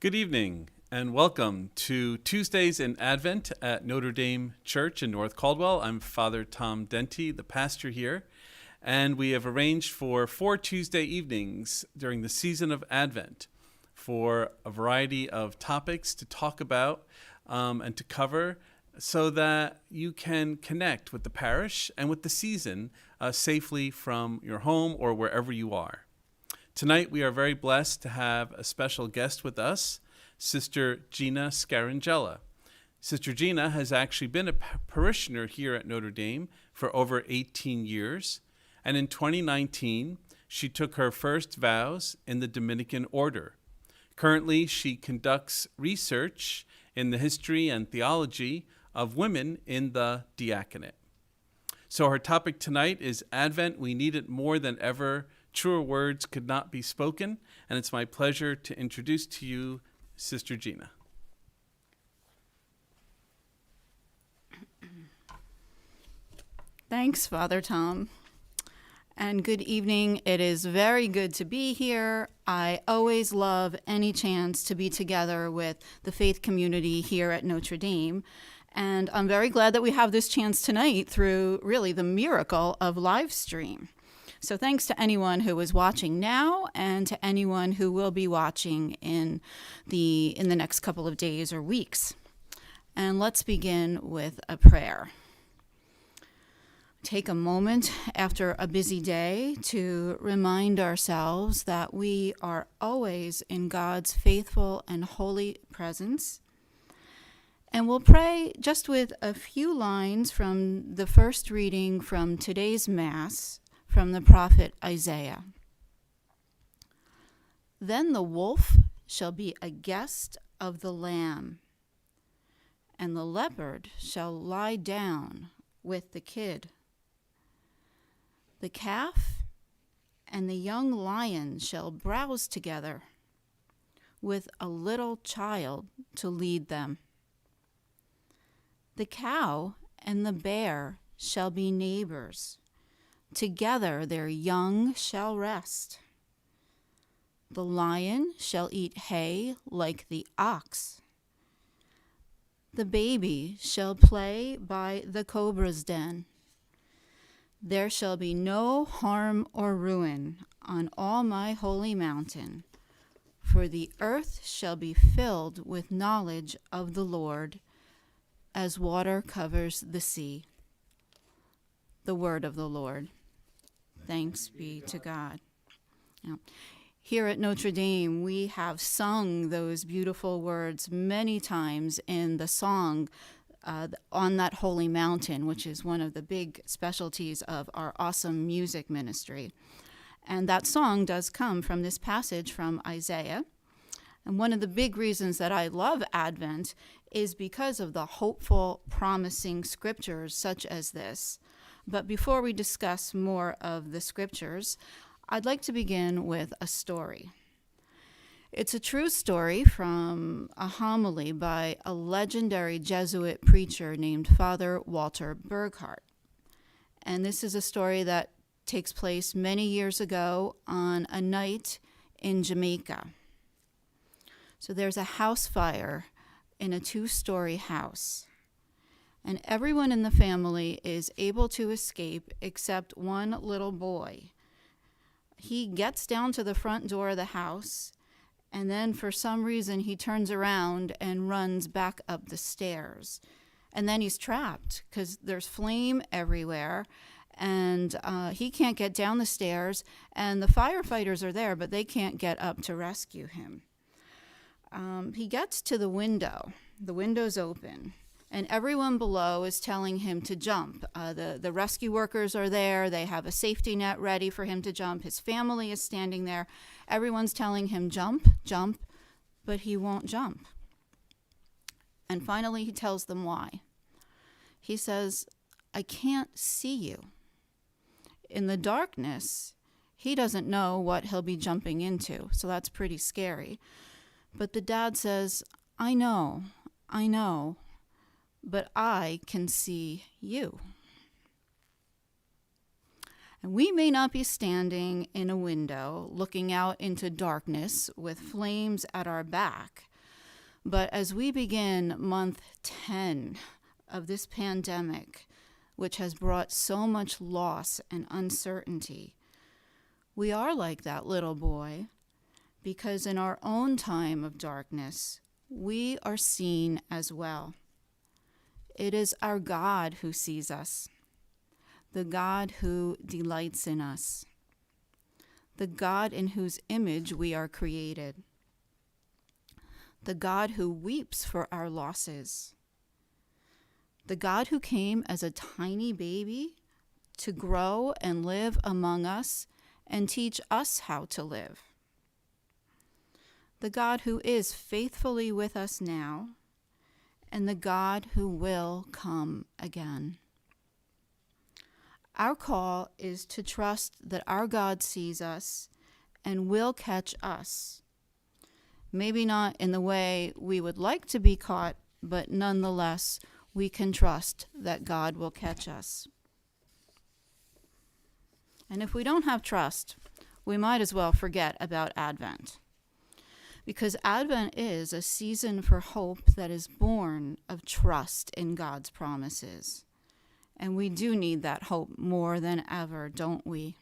Good evening and welcome to Tuesdays in Advent at Notre Dame Church in North Caldwell. I'm Father Tom Denty, the pastor here, and we have arranged for 4 Tuesday evenings during the season of Advent for a variety of topics to talk about and to cover so that you can connect with the parish and with the season safely from your home or wherever you are. Tonight, we are very blessed to have a special guest with us, Sister Gina Scaringella. Sister Gina has actually been a parishioner here at Notre Dame for over 18 years, and in 2019, she took her first vows in the Dominican order. Currently, she conducts research in the history and theology of women in the diaconate. So her topic tonight is Advent, we need it more than ever. Truer words could not be spoken, and it's my pleasure to introduce to you Sister Gina. Thanks, Father Tom. And good evening. It is very good to be here. I always love any chance to be together with the faith community here at Notre Dame. And I'm very glad that we have this chance tonight through really the miracle of live stream. So thanks to anyone who is watching now and to anyone who will be watching in the next couple of days or weeks. And let's begin with a prayer. Take a moment after a busy day to remind ourselves that we are always in God's faithful and holy presence. And we'll pray just with a few lines from the first reading from today's Mass, from the prophet Isaiah. Then the wolf shall be a guest of the lamb, and the leopard shall lie down with the kid. The calf and the young lion shall browse together, with a little child to lead them. The cow and the bear shall be neighbors. Together their young shall rest. The lion shall eat hay like the ox. The baby shall play by the cobra's den. There shall be no harm or ruin on all my holy mountain, for the earth shall be filled with knowledge of the Lord, as water covers the sea. The word of the Lord. Thanks be to God. Now, here at Notre Dame, we have sung those beautiful words many times in the song On That Holy Mountain, which is one of the big specialties of our awesome music ministry. And that song does come from this passage from Isaiah. And one of the big reasons that I love Advent is because of the hopeful, promising scriptures such as this. But before we discuss more of the scriptures, I'd like to begin with a story. It's a true story from a homily by a legendary Jesuit preacher named Father Walter Burkhardt. And this is a story that takes place many years ago on a night in Jamaica. So there's a house fire in a 2-story house. And everyone in the family is able to escape except one little boy. He gets down to the front door of the house, and then for some reason he turns around and runs back up the stairs. And then he's trapped because there's flame everywhere, and he can't get down the stairs, and the firefighters are there, but they can't get up to rescue him. He gets to the window. The window's open. And everyone below is telling him to jump. The rescue workers are there. They have a safety net ready for him to jump. His family is standing there. Everyone's telling him, jump, jump, but he won't jump. And finally, he tells them why. He says, I can't see you. In the darkness, he doesn't know what he'll be jumping into, so that's pretty scary. But the dad says, I know, but I can see you. And we may not be standing in a window looking out into darkness with flames at our back, But as we begin month 10 of this pandemic, which has brought so much loss and uncertainty, we are like that little boy, because in our own time of darkness, we are seen as well. It is our God who sees us, the God who delights in us, the God in whose image we are created, the God who weeps for our losses, the God who came as a tiny baby to grow and live among us and teach us how to live, the God who is faithfully with us now, and the God who will come again. Our call is to trust that our God sees us and will catch us. Maybe not in the way we would like to be caught, but nonetheless, we can trust that God will catch us. And if we don't have trust, we might as well forget about Advent. Because Advent is a season for hope that is born of trust in God's promises. And we do need that hope more than ever, don't we?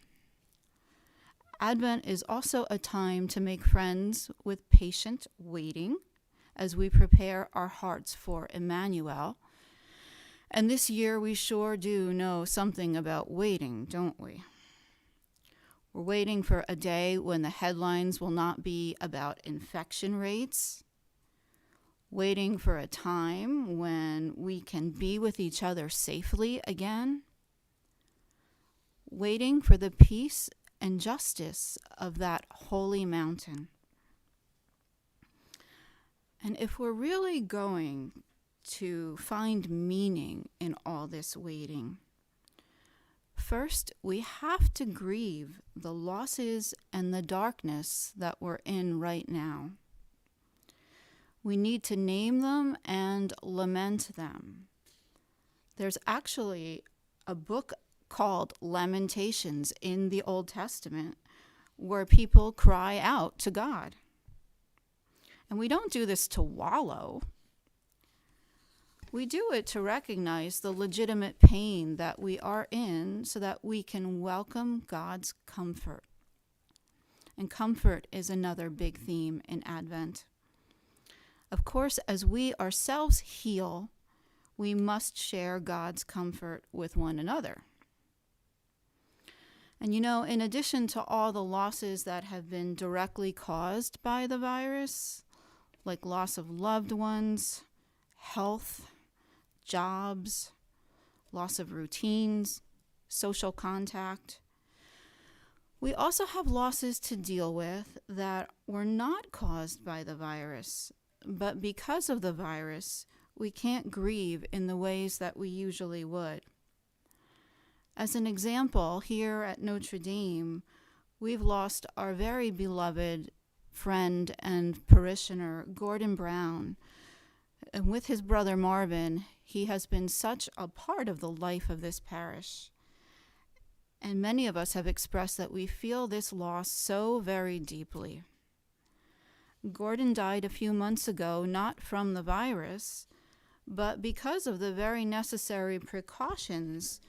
Advent is also a time to make friends with patient waiting as we prepare our hearts for Emmanuel. And this year we sure do know something about waiting, don't we? We're waiting for a day when the headlines will not be about infection rates, waiting for a time when we can be with each other safely again, waiting for the peace and justice of that holy mountain. And if we're really going to find meaning in all this waiting, first, we have to grieve the losses and the darkness that we're in right now. We need to name them and lament them. There's actually a book called Lamentations in the Old Testament where people cry out to God. And we don't do this to wallow. We do it to recognize the legitimate pain that we are in so that we can welcome God's comfort. And comfort is another big theme in Advent. Of course, as we ourselves heal, we must share God's comfort with one another. And in addition to all the losses that have been directly caused by the virus, like loss of loved ones, health, jobs, loss of routines, social contact, we also have losses to deal with that were not caused by the virus, but because of the virus, we can't grieve in the ways that we usually would. As an example, here at Notre Dame, we've lost our very beloved friend and parishioner, Gordon Brown. And with his brother Marvin, he has been such a part of the life of this parish. And many of us have expressed that we feel this loss so very deeply. Gordon died a few months ago, not from the virus, but because of the very necessary precautions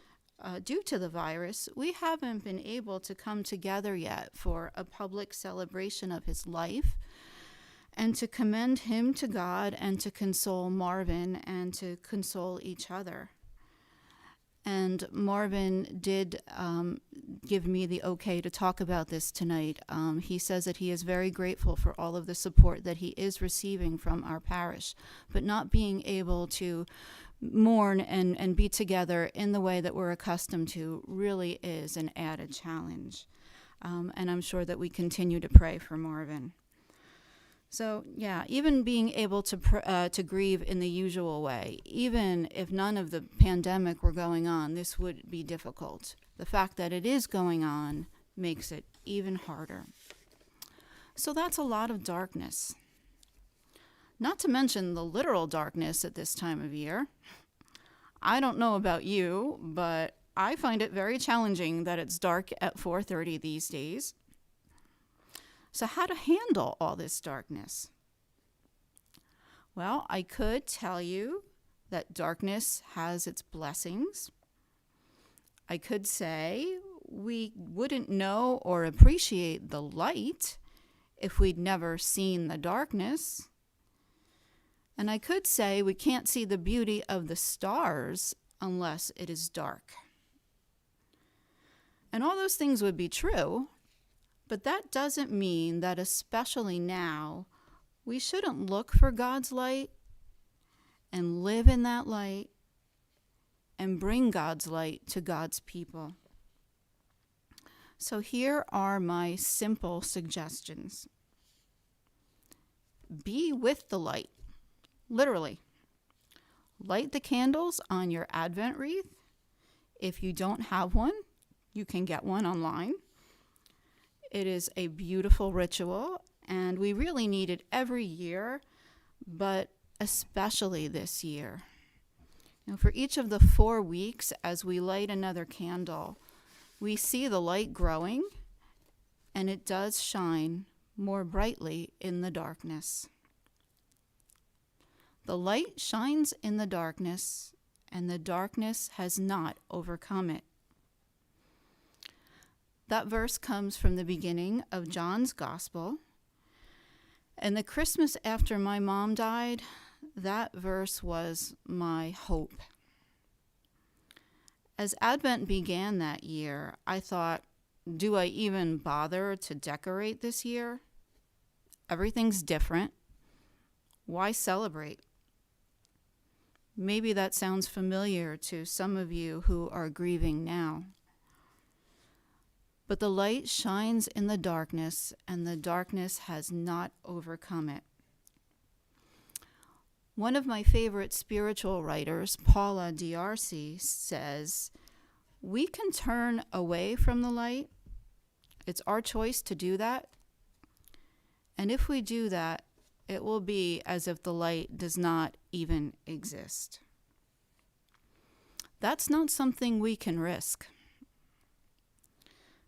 due to the virus. We haven't been able to come together yet for a public celebration of his life and to commend him to God and to console Marvin and to console each other. And Marvin did give me the okay to talk about this tonight. He says that he is very grateful for all of the support that he is receiving from our parish, but not being able to mourn and be together in the way that we're accustomed to really is an added challenge. And I'm sure that we continue to pray for Marvin. So, yeah, even being able to grieve in the usual way, even if none of the pandemic were going on, this would be difficult. The fact that it is going on makes it even harder. So that's a lot of darkness. Not to mention the literal darkness at this time of year. I don't know about you, but I find it very challenging that it's dark at 4:30 these days. So how to handle all this darkness? Well, I could tell you that darkness has its blessings. I could say we wouldn't know or appreciate the light if we'd never seen the darkness. And I could say we can't see the beauty of the stars unless it is dark. And all those things would be true, but that doesn't mean that especially now, we shouldn't look for God's light and live in that light and bring God's light to God's people. So here are my simple suggestions. Be with the light, literally. Light the candles on your Advent wreath. If you don't have one, you can get one online. It is a beautiful ritual, and we really need it every year, but especially this year. For each of the 4 weeks, as we light another candle, we see the light growing, and it does shine more brightly in the darkness. The light shines in the darkness, and the darkness has not overcome it. That verse comes from the beginning of John's Gospel. And the Christmas after my mom died, that verse was my hope. As Advent began that year, I thought, do I even bother to decorate this year? Everything's different. Why celebrate? Maybe that sounds familiar to some of you who are grieving now. But the light shines in the darkness, and the darkness has not overcome it. One of my favorite spiritual writers, Paula D'Arcy, says, we can turn away from the light. It's our choice to do that. And if we do that, it will be as if the light does not even exist. That's not something we can risk.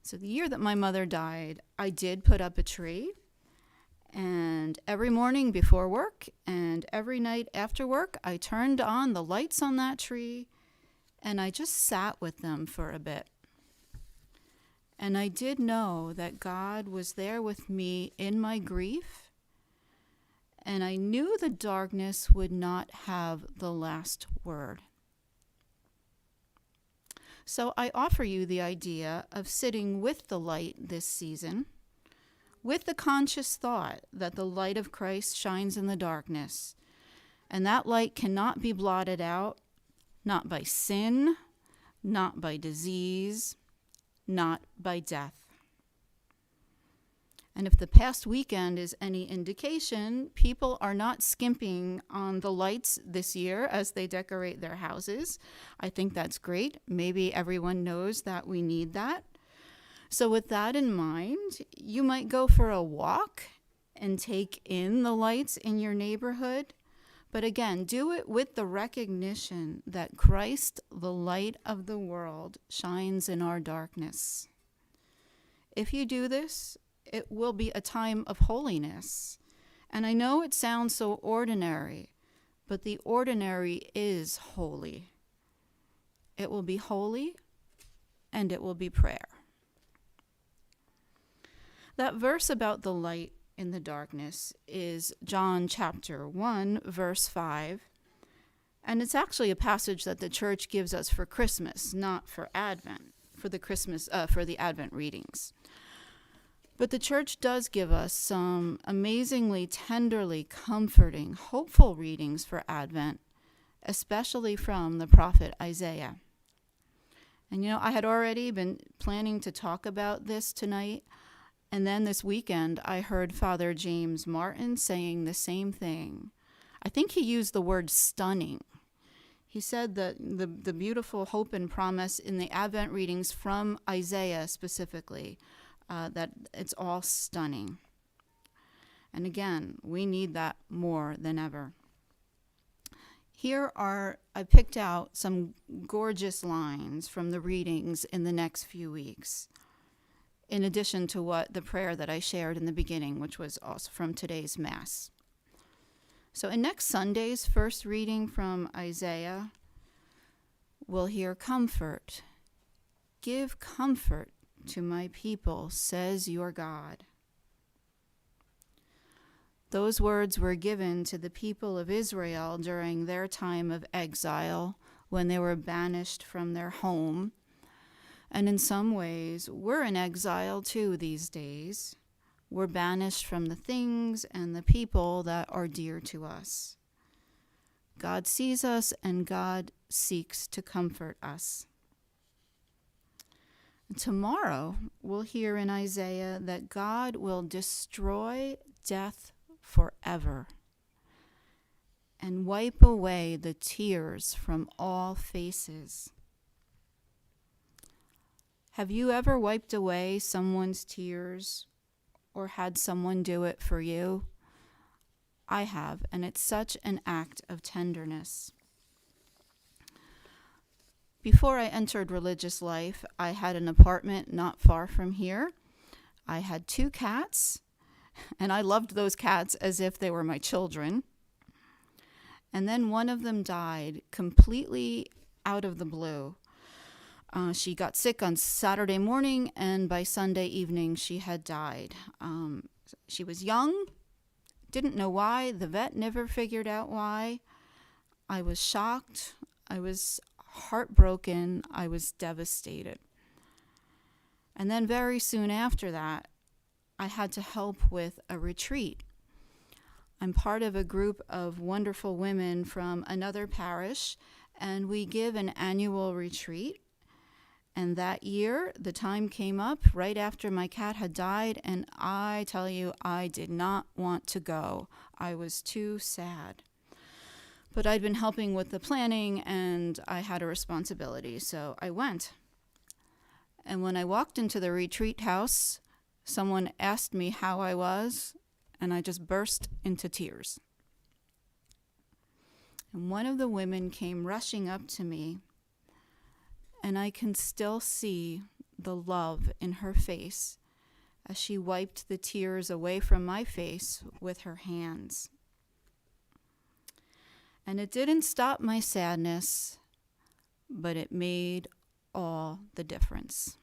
So the year that my mother died, I did put up a tree. And every morning before work and every night after work, I turned on the lights on that tree and I just sat with them for a bit. And I did know that God was there with me in my grief. And I knew the darkness would not have the last word. So I offer you the idea of sitting with the light this season, with the conscious thought that the light of Christ shines in the darkness, and that light cannot be blotted out, not by sin, not by disease, not by death. And if the past weekend is any indication, people are not skimping on the lights this year as they decorate their houses. I think that's great. Maybe everyone knows that we need that. So with that in mind, you might go for a walk and take in the lights in your neighborhood. But again, do it with the recognition that Christ, the light of the world, shines in our darkness. If you do this, it will be a time of holiness. And I know it sounds so ordinary, but the ordinary is holy. It will be holy, and it will be prayer. That verse about the light in the darkness is John chapter 1, verse 5. And it's actually a passage that the church gives us for Christmas, not for Advent, for the Advent readings. But the church does give us some amazingly, tenderly comforting, hopeful readings for Advent, especially from the prophet Isaiah. And I had already been planning to talk about this tonight, and then this weekend I heard Father James Martin saying the same thing. I think he used the word stunning. He said that the beautiful hope and promise in the Advent readings from Isaiah specifically, that it's all stunning. And again, we need that more than ever. I picked out some gorgeous lines from the readings in the next few weeks, in addition to the prayer that I shared in the beginning, which was also from today's Mass. So in next Sunday's first reading from Isaiah, we'll hear comfort. Give comfort to my people, says your God. Those words were given to the people of Israel during their time of exile when they were banished from their home. And in some ways, we're in exile too these days. We're banished from the things and the people that are dear to us. God sees us and God seeks to comfort us. Tomorrow, we'll hear in Isaiah that God will destroy death forever and wipe away the tears from all faces. Have you ever wiped away someone's tears or had someone do it for you? I have, and it's such an act of tenderness. Before I entered religious life, I had an apartment not far from here. I had 2 cats, and I loved those cats as if they were my children. And then one of them died completely out of the blue. She got sick on Saturday morning, and by Sunday evening, she had died. She was young, didn't know why. The vet never figured out why. I was shocked. I was heartbroken. I was devastated. And then very soon after that, I had to help with a retreat. I'm part of a group of wonderful women from another parish, and we give an annual retreat. And that year, the time came up right after my cat had died, and I tell you, I did not want to go. I was too sad. But I'd been helping with the planning, and I had a responsibility, so I went. And when I walked into the retreat house, someone asked me how I was, and I just burst into tears. And one of the women came rushing up to me, and I can still see the love in her face as she wiped the tears away from my face with her hands. And it didn't stop my sadness, but it made all the difference.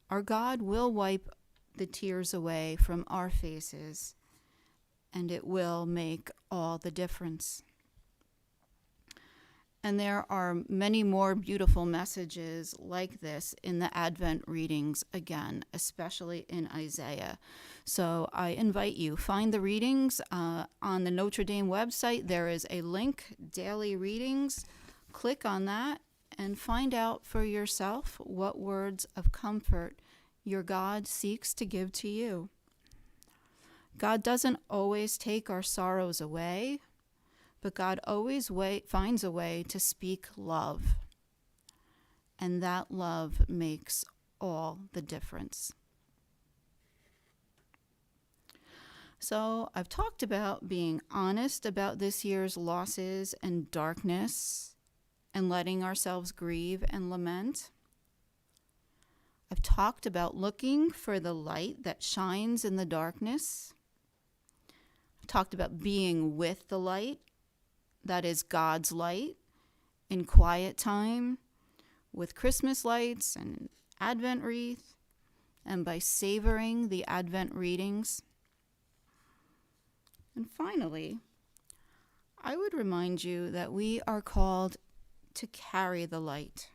Our God will wipe the tears away from our faces, and it will make all the difference. And there are many more beautiful messages like this in the Advent readings again, especially in Isaiah. So I invite you, find the readings on the Notre Dame website. There is a link, Daily Readings. Click on that and find out for yourself what words of comfort your God seeks to give to you. God doesn't always take our sorrows away, but God always finds a way to speak love. And that love makes all the difference. So I've talked about being honest about this year's losses and darkness and letting ourselves grieve and lament. I've talked about looking for the light that shines in the darkness. I've talked about being with the light, that is God's light, in quiet time, with Christmas lights and Advent wreath, and by savoring the Advent readings. And finally, I would remind you that we are called to carry the light.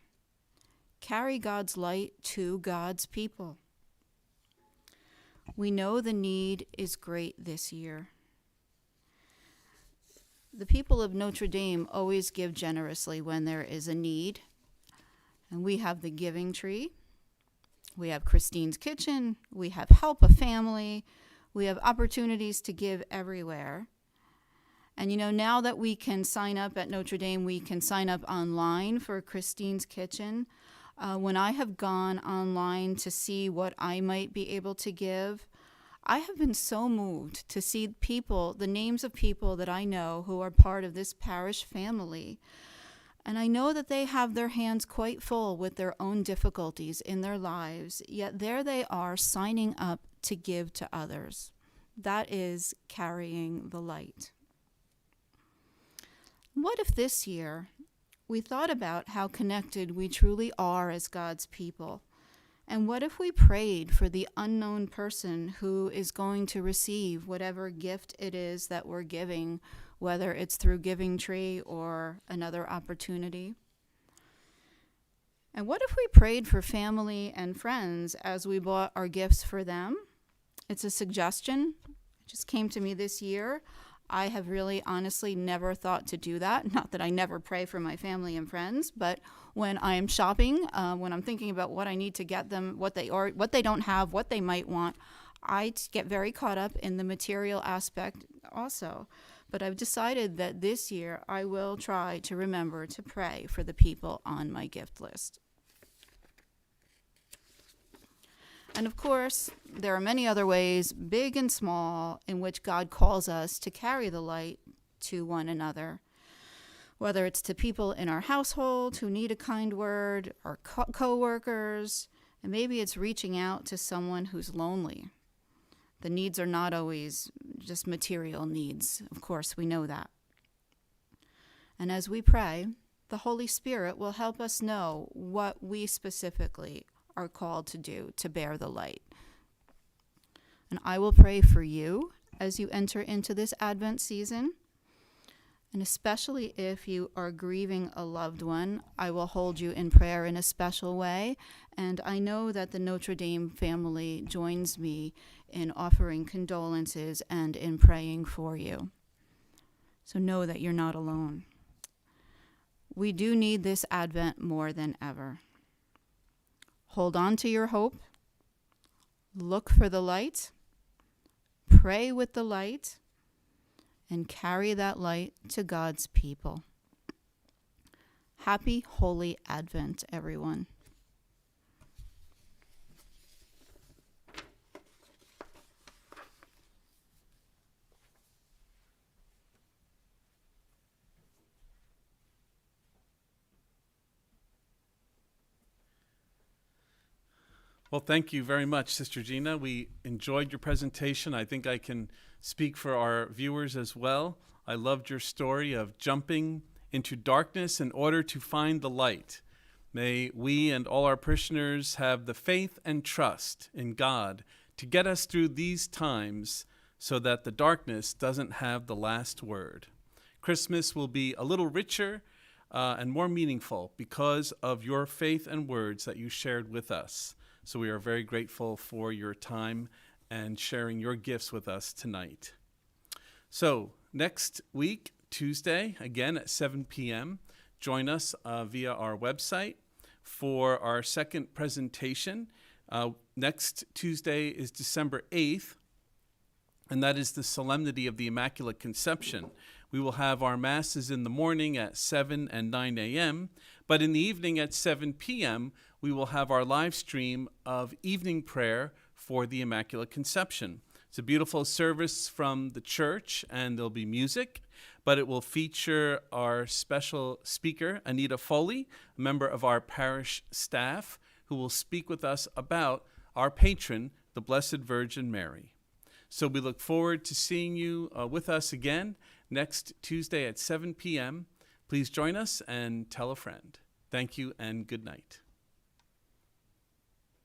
Carry God's light to God's people. We know the need is great this year. The people of Notre Dame always give generously when there is a need. And we have the giving tree. We have Christine's Kitchen. We have Help a Family. We have opportunities to give everywhere. And now that we can sign up at Notre Dame, we can sign up online for Christine's Kitchen. When I have gone online to see what I might be able to give, I have been so moved to see people, the names of people that I know who are part of this parish family. And I know that they have their hands quite full with their own difficulties in their lives, yet there they are signing up to give to others. That is carrying the light. What if this year we thought about how connected we truly are as God's people? And what if we prayed for the unknown person who is going to receive whatever gift it is that we're giving, whether it's through Giving Tree or another opportunity? And what if we prayed for family and friends as we bought our gifts for them? It's a suggestion. It just came to me this year. I have really honestly never thought to do that. Not that I never pray for my family and friends, but when I am shopping, when I'm thinking about what I need to get them, what they don't have, what they might want, I get very caught up in the material aspect also. But I've decided that this year I will try to remember to pray for the people on my gift list. And of course, there are many other ways, big and small, in which God calls us to carry the light to one another. Whether it's to people in our household who need a kind word, or co-workers, and maybe it's reaching out to someone who's lonely. The needs are not always just material needs. Of course, we know that. And as we pray, the Holy Spirit will help us know what we specifically are called to do to bear the light. And I will pray for you as you enter into this Advent season. And especially if you are grieving a loved one, I will hold you in prayer in a special way. And I know that the Notre Dame family joins me in offering condolences and in praying for you. So know that you're not alone. We do need this Advent more than ever. Hold on to your hope. Look for the light. Pray with the light. And carry that light to God's people. Happy Holy Advent, everyone. Well, thank you very much, Sister Gina. We enjoyed your presentation. I think I can speak for our viewers as well. I loved your story of jumping into darkness in order to find the light. May we and all our parishioners have the faith and trust in God to get us through these times so that the darkness doesn't have the last word. Christmas will be a little richer and more meaningful because of your faith and words that you shared with us. So we are very grateful for your time and sharing your gifts with us tonight. So next week, Tuesday, again at 7 p.m., join us via our website for our second presentation. Next Tuesday is December 8th, and that is the Solemnity of the Immaculate Conception. We will have our masses in the morning at 7 and 9 a.m., but in the evening at 7 p.m., we will have our live stream of evening prayer for the Immaculate Conception. It's a beautiful service from the church, and there'll be music, but it will feature our special speaker, Anita Foley, a member of our parish staff, who will speak with us about our patron, the Blessed Virgin Mary. So we look forward to seeing you with us again next Tuesday at 7 p.m. Please join us and tell a friend. Thank you and good night.